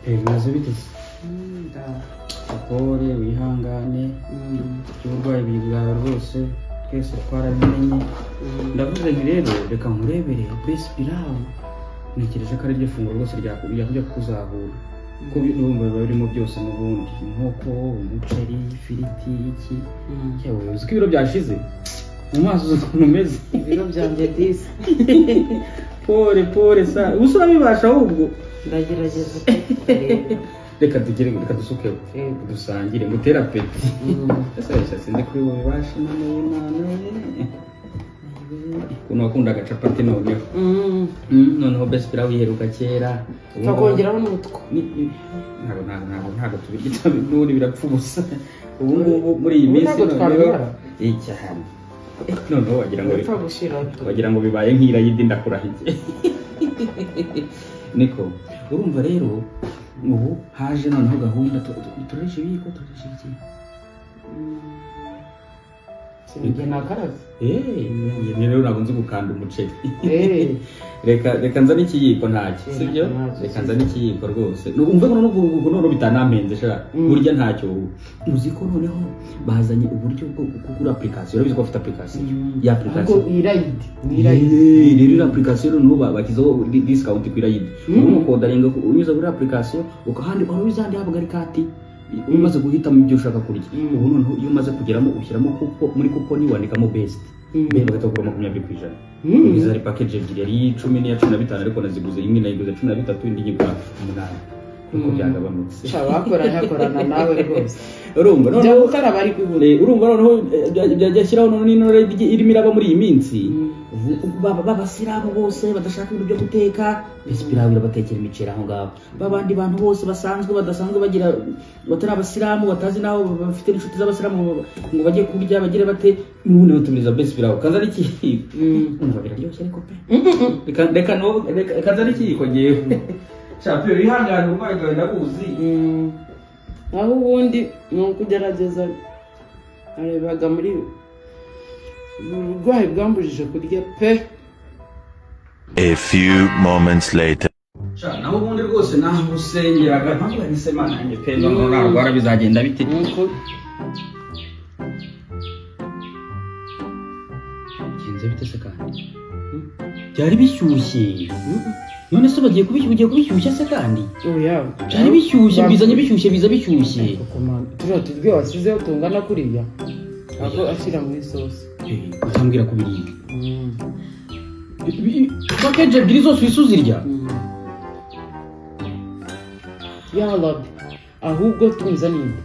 bimaze biteze Sapore wihangane by'uburwayi bwawe rwose twese twarabimenye ndavuze nti rero reka nkurebere best pilau ntekereje ko ari ryo funguro rwose ryakujya kuzahura kuko n'ubumva biba birimo byose n'ubundi inkoko umuceri ifiriti iki yewe uzi ko ibiro byashize mu maso ukuntu umeze ibiro byanjye disi pore sa ubusura bibasha ahubwo ndagerageza reka dusuke dusangire mutera peti ese sinde kuri wowe bibasha none y'Imana kuno wakundaga capati noneho noneho best pilau yiheruka kera tukongeraho n'utwo ntabwo tubigita n'ubundi birapfa ubusa ubu ngubu muri iyi minsi noneho icyahano noneho wagira ngo bibaye nk'irayidi ndakurahiye niko urumva rero ubu haje noneho gahunda turesha ibiko turesha iki sinjye nakaraze rero ntabwo nzi gukanda umuceri reka nzane ikiyiko ntacyo sibyo reka nzane ikiyiko rwose umve ko noneho bitanampenze sha burya ntacyo uzi ko noneho bazanye uburyo bwo kugura application urabizi ko bafite application ya application rero iriya application noneho bakizaho discount ku irayidi umukodaringa unyuza kuri application ukahandi urabizandi habaga ari kati umaze guhitamo ibyo ushaka kurya ubu noneho iyo umaze kugeramo ushyiramo muri kuponi wandikamo best mbere bagatagura 20%. Izari package ebyiri yari 10 n'iya 15 ariko naziguze imwe nayiguze 13 indi nyigura 8 kuko byagabanutse yakorana nawe rwose urumva byo gukara bari kwibura urumva noneho byashyiraho none n'inore irimo iraba muri iyi minsi babasiramu bose badashaka ibintu byo guteka bespirawe batekera imiceri aho ngabo babandi bantu bose basanzwe badasanzwe bagira batari abasiramu batazi naho bafite inshuti z'abasiramu ngo bajye kurya bagire bate n'ubundi batumiriza bespirawe kaza ari iki umva biraryoshye ariko pe reka kaza ari iki kogewe chape bihangana urwaye bwawe ndabuzi aho ubundi ni ukugerageza arebaga muri urwaye bwambujije kurya pe. A few moments later. Naho ubundi rwose naho usengeraga ntabwo yise Imana yanjye pe no narwara bizagenda bite kinze bite se kandi byari bishyushye none se bagiye kubishyushya se kandi oya byari bishyushye bizanye bishyushye biza bishyushye turiya turyo wasizeho tungana kuriya ako ashyira muri sauce utambwira kubiriga package ebyiri zose wisuzirya ya Rabbi ahubwo tumiza ninde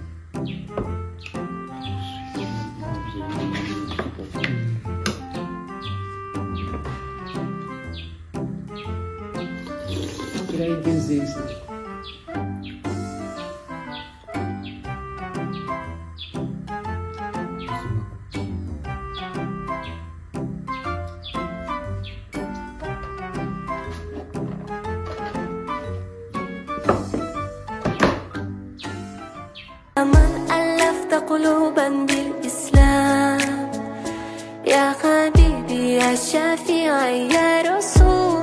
nziza من ألفت قلوبا بالإسلام يا حبيبي يا شافعي يا رسول